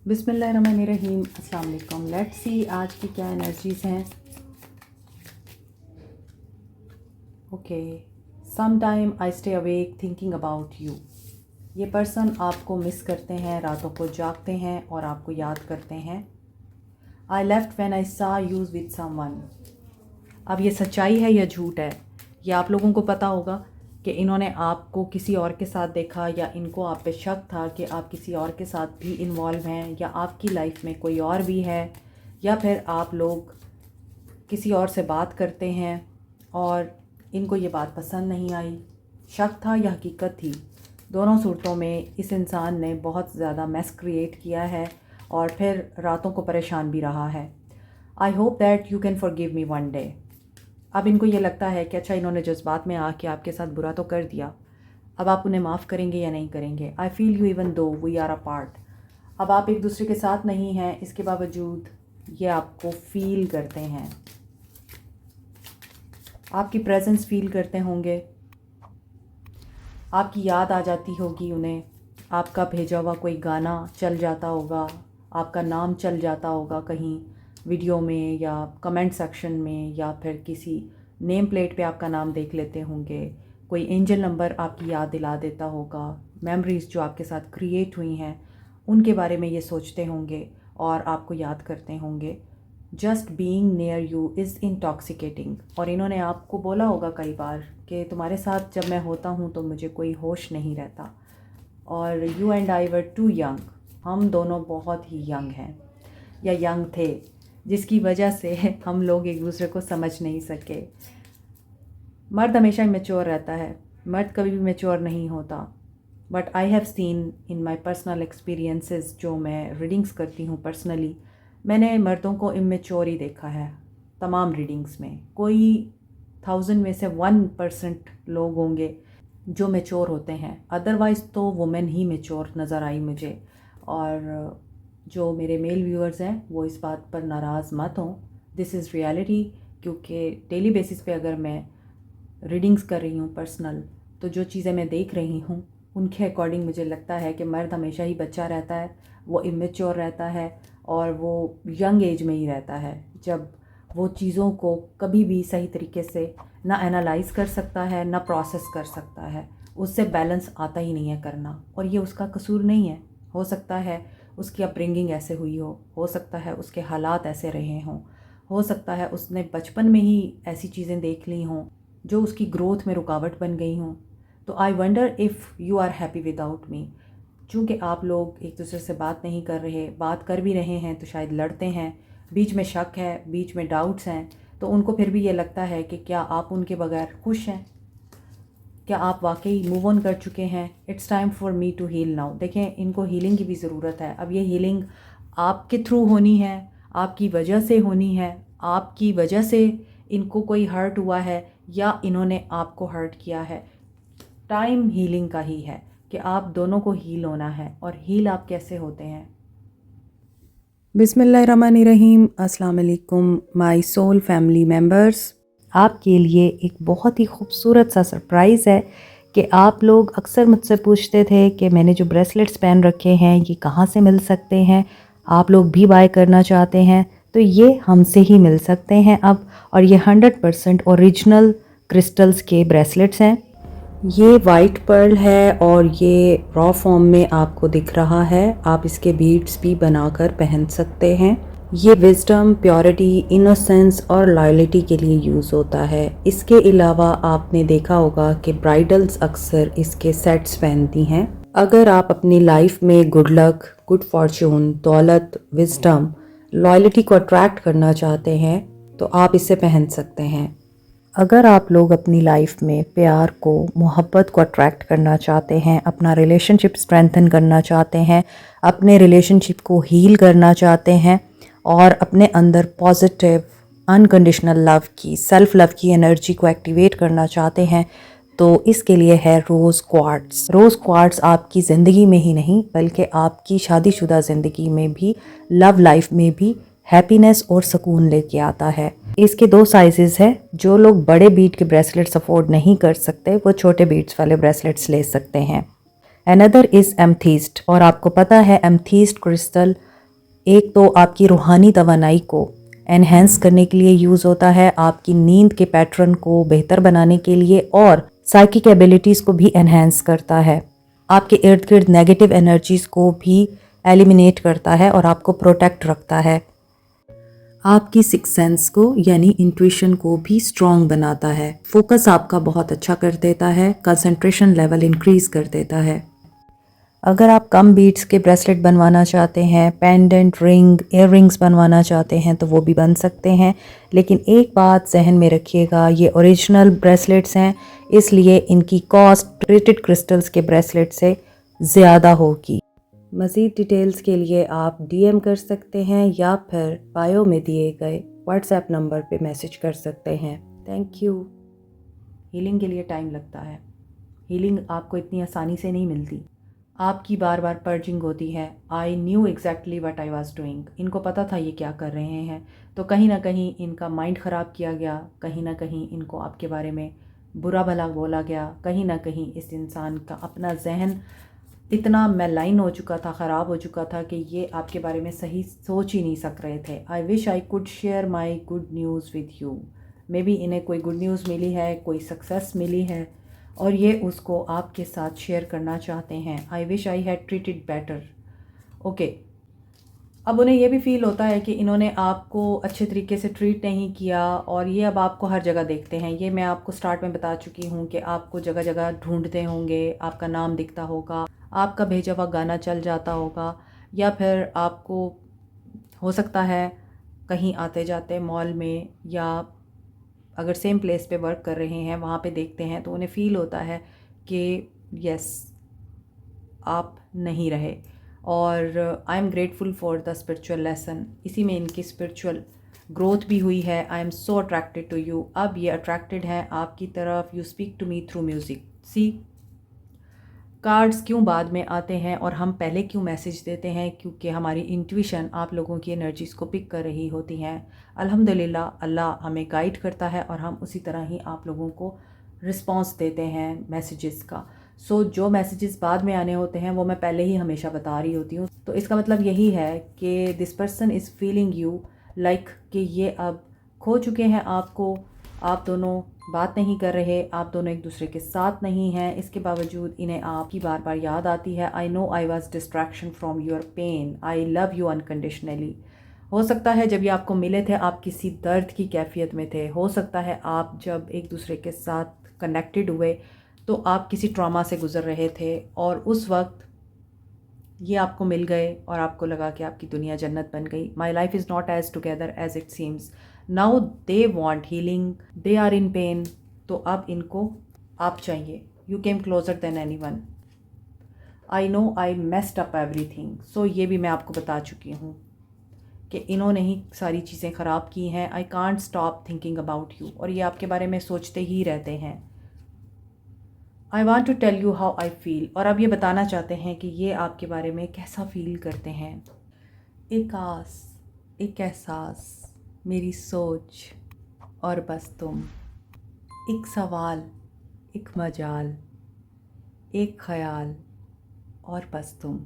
बिस्मिल्लाहिर्रहमानिर्रहीम, अस्सलाम वालेकुम। लेट्स सी आज की क्या एनर्जीज़ हैं। Okay, some time I stay awake thinking about you. ये पर्सन आपको मिस करते हैं, रातों को जागते हैं और आपको याद करते हैं। आई लेफ्ट व्हेन आई सा यूज़ विद समवन। अब ये सच्चाई है या झूठ है, ये आप लोगों को पता होगा कि इन्होंने आपको किसी और के साथ देखा या इनको आप पे शक था कि आप किसी और के साथ भी इन्वॉल्व हैं या आपकी लाइफ में कोई और भी है, या फिर आप लोग किसी और से बात करते हैं और इनको ये बात पसंद नहीं आई। शक था या हकीकत थी, दोनों सूरतों में इस इंसान ने बहुत ज़्यादा मैस क्रिएट किया है और फिर रातों को परेशान भी रहा है। I hope that you can forgive me one day. अब इनको ये लगता है कि अच्छा, इन्होंने जज्बात में आके आपके साथ बुरा तो कर दिया, अब आप उन्हें माफ़ करेंगे या नहीं करेंगे। I feel you even though we are a part. अब आप एक दूसरे के साथ नहीं हैं, इसके बावजूद ये आपको फील करते हैं, आपकी प्रेजेंस फील करते होंगे, आपकी याद आ जाती होगी उन्हें, आपका भेजा हुआ कोई गाना चल जाता होगा, आपका नाम चल जाता होगा कहीं वीडियो में या कमेंट सेक्शन में, या फिर किसी नेम प्लेट पे आपका नाम देख लेते होंगे, कोई एंजल नंबर आपकी याद दिला देता होगा, मेमोरीज़ जो आपके साथ क्रिएट हुई हैं उनके बारे में ये सोचते होंगे और आपको याद करते होंगे। Just being near you is intoxicating. और इन्होंने आपको बोला होगा कई बार कि तुम्हारे साथ जब मैं होता हूँ तो मुझे कोई होश नहीं रहता। और you and I were too young, हम दोनों बहुत ही यंग हैं या यंग थे, जिसकी वजह से हम लोग एक दूसरे को समझ नहीं सके। मर्द हमेशा मैच्योर रहता है, मर्द कभी भी मैच्योर नहीं होता। But I have seen in my personal experiences, जो मैं रीडिंग्स करती हूँ पर्सनली, मैंने मर्दों को इमेच्योर ही देखा है तमाम रीडिंग्स में। कोई 1000 में से 1% लोग होंगे जो मैच्योर होते हैं, अदरवाइज़ तो वुमेन ही मैच्योर नज़र आई मुझे। और जो मेरे मेल व्यूअर्स हैं वो इस बात पर नाराज़ मत हों, दिस इज़ रियलिटी। क्योंकि डेली बेसिस पे अगर मैं रीडिंग्स कर रही हूँ पर्सनल, तो जो चीज़ें मैं देख रही हूँ उनके अकॉर्डिंग मुझे लगता है कि मर्द हमेशा ही बच्चा रहता है, वो इमेच्योर रहता है और वो यंग एज में ही रहता है, जब वो चीज़ों को कभी भी सही तरीके से ना एनालाइज कर सकता है ना प्रोसेस कर सकता है, उससे बैलेंस आता ही नहीं है करना। और ये उसका कसूर नहीं है, हो सकता है उसकी अपब्रिंगिंग ऐसे हुई हो सकता है उसके हालात ऐसे रहे हों, हो सकता है उसने बचपन में ही ऐसी चीज़ें देख ली हों जो उसकी ग्रोथ में रुकावट बन गई हों। तो I wonder if you are happy without me. चूँकि आप लोग एक दूसरे से बात नहीं कर रहे, बात कर भी रहे हैं तो शायद लड़ते हैं, बीच में शक है, बीच में डाउट्स हैं, तो उनको फिर भी ये लगता है कि क्या आप उनके बगैर खुश हैं, क्या आप वाकई मूव ऑन कर चुके हैं। It's time for me to heal now. देखें, इनको हीलिंग की भी ज़रूरत है। अब ये हीलिंग आपके थ्रू होनी है, आपकी वजह से होनी है, आपकी वजह से इनको कोई हर्ट हुआ है या इन्होंने आपको हर्ट किया है। टाइम हीलिंग का ही है कि आप दोनों को हील होना है। और हील आप कैसे होते हैं? बिस्मिल्लाहिर्रहमानिर्रहीम, अस्सलाम वालेकुम माय सोल फैमिली मेम्बर्स। आपके लिए एक बहुत ही खूबसूरत सा सरप्राइज़ है कि आप लोग अक्सर मुझसे पूछते थे कि मैंने जो ब्रेसलेट्स पहन रखे हैं ये कहाँ से मिल सकते हैं, आप लोग भी बाय करना चाहते हैं तो ये हमसे ही मिल सकते हैं अब। और ये 100% ओरिजिनल क्रिस्टल्स के ब्रेसलेट्स हैं। ये वाइट पर्ल है और ये रॉ फॉर्म में आपको दिख रहा है। आप इसके बीड्स भी बनाकर पहन सकते हैं। ये विजडम, प्योरिटी, इनोसेंस और लॉयल्टी के लिए यूज़ होता है। इसके अलावा आपने देखा होगा कि ब्राइडल्स अक्सर इसके सेट्स पहनती हैं। अगर आप अपनी लाइफ में गुड लक, गुड फॉर्चून, दौलत, विजडम, लॉयल्टी को अट्रैक्ट करना चाहते हैं तो आप इसे पहन सकते हैं। अगर आप लोग अपनी लाइफ में प्यार को, मोहब्बत को अट्रैक्ट करना चाहते हैं, अपना रिलेशनशिप स्ट्रेंथन करना चाहते हैं, अपने रिलेशनशिप को हील करना चाहते हैं और अपने अंदर पॉजिटिव अनकंडीशनल लव की, सेल्फ लव की एनर्जी को एक्टिवेट करना चाहते हैं, तो इसके लिए है रोज़ क्वार्ट्स। रोज़ क्वार्ट्स आपकी ज़िंदगी में ही नहीं बल्कि आपकी शादीशुदा ज़िंदगी में भी, लव लाइफ में भी हैप्पीनेस और सुकून लेके आता है। इसके 2 साइजेस हैं। जो लोग बड़े बीट के ब्रेसलेट्स अफोर्ड नहीं कर सकते वो छोटे बीट्स वाले ब्रेसलेट्स ले सकते हैं। Another is amethyst. और आपको पता है एमथीस्ट क्रिस्टल एक तो आपकी रूहानी तवानाई को एनहेंस करने के लिए यूज़ होता है, आपकी नींद के पैटर्न को बेहतर बनाने के लिए, और साइकिक एबिलिटीज़ को भी एनहेंस करता है। आपके इर्द गिर्द नेगेटिव एनर्जीज़ को भी एलिमिनेट करता है और आपको प्रोटेक्ट रखता है। आपकी सिक्स सेंस को यानी इंट्यूशन को भी स्ट्रॉन्ग बनाता है। फोकस आपका बहुत अच्छा कर देता है, कंसंट्रेशन लेवल इंक्रीज़ कर देता है। अगर आप कम बीट्स के ब्रेसलेट बनवाना चाहते हैं, पेंडेंट, रिंग, इयर रिंग्स बनवाना चाहते हैं तो वो भी बन सकते हैं, लेकिन एक बात जहन में रखिएगा, ये ओरिजिनल ब्रेसलेट्स हैं, इसलिए इनकी कॉस्ट ट्रीटेड क्रिस्टल्स के ब्रेसलेट से ज़्यादा होगी। मज़ीद डिटेल्स के लिए आप डीएम कर सकते हैं या फिर बायो में दिए गए व्हाट्सएप नंबर पे मैसेज कर सकते हैं। Thank you. हीलिंग के लिए टाइम लगता है, हीलिंग आपको इतनी आसानी से नहीं मिलती, आपकी बार बार पर्जिंग होती है। I knew exactly what I was doing, इनको पता था ये क्या कर रहे हैं, तो कहीं ना कहीं इनका माइंड ख़राब किया गया, कहीं ना कहीं इनको आपके बारे में बुरा भला बोला गया, कहीं ना कहीं इस इंसान का अपना जहन इतना मैलाइन हो चुका था, ख़राब हो चुका था कि ये आपके बारे में सही सोच ही नहीं सक रहे थे। I wish I could share my good news with you. May be इन्हें कोई गुड न्यूज़ मिली है, कोई सक्सेस मिली है और ये उसको आपके साथ शेयर करना चाहते हैं। I wish I had treated better. Okay, अब उन्हें ये भी फ़ील होता है कि इन्होंने आपको अच्छे तरीके से ट्रीट नहीं किया और ये अब आपको हर जगह देखते हैं। ये मैं आपको स्टार्ट में बता चुकी हूँ कि आपको जगह जगह ढूंढते होंगे, आपका नाम दिखता होगा, आपका भेजा हुआ गाना चल जाता होगा, या फिर आपको हो सकता है कहीं आते जाते मॉल में या अगर सेम प्लेस पे वर्क कर रहे हैं वहाँ पे देखते हैं तो उन्हें फ़ील होता है कि यस आप नहीं रहे। और I am grateful for the spiritual lesson, इसी में इनकी स्पिरिचुअल ग्रोथ भी हुई है। I am so attracted to you, अब ये अट्रैक्टेड हैं आपकी तरफ। You speak to me through music. See cards क्यों बाद में आते हैं और हम पहले क्यों मैसेज देते हैं, क्योंकि हमारी इंट्यूशन आप लोगों की एनर्जीज़ को पिक कर रही होती हैं। अल्हम्दुलिल्लाह अल्लाह हमें गाइड करता है और हम उसी तरह ही आप लोगों को रिस्पांस देते हैं मैसेजेस का। सो जो मैसेजेस बाद में आने होते हैं वो मैं पहले ही हमेशा बता रही होती हूँ। तो इसका मतलब यही है कि this person is feeling you like कि ये अब खो चुके हैं आपको, आप दोनों बात नहीं कर रहे, आप दोनों एक दूसरे के साथ नहीं हैं। इसके बावजूद इन्हें आपकी बार बार याद आती है। I know I was distraction from your pain, I love you unconditionally. हो सकता है जब ये आपको मिले थे आप किसी दर्द की कैफियत में थे, हो सकता है आप जब एक दूसरे के साथ कनेक्टेड हुए तो आप किसी ट्रॉमा से गुज़र रहे थे और उस वक्त ये आपको मिल गए और आपको लगा कि आपकी दुनिया जन्नत बन गई। My life is not as together as it seems. Now they want healing, they are in pain, तो अब इनको आप चाहिए। You came closer than anyone. I know I messed up everything. So ये भी मैं आपको बता चुकी हूँ कि इन्होंने ही सारी चीज़ें ख़राब की हैं। I can't stop thinking about you, और ये आपके बारे में सोचते ही रहते हैं। I want to tell you how I feel, और अब ये बताना चाहते हैं कि ये आपके बारे में कैसा फ़ील करते हैं। एक आस, एक एहसास, मेरी सोच और बस तुम, एक सवाल, एक मजाल, एक ख्याल और बस तुम।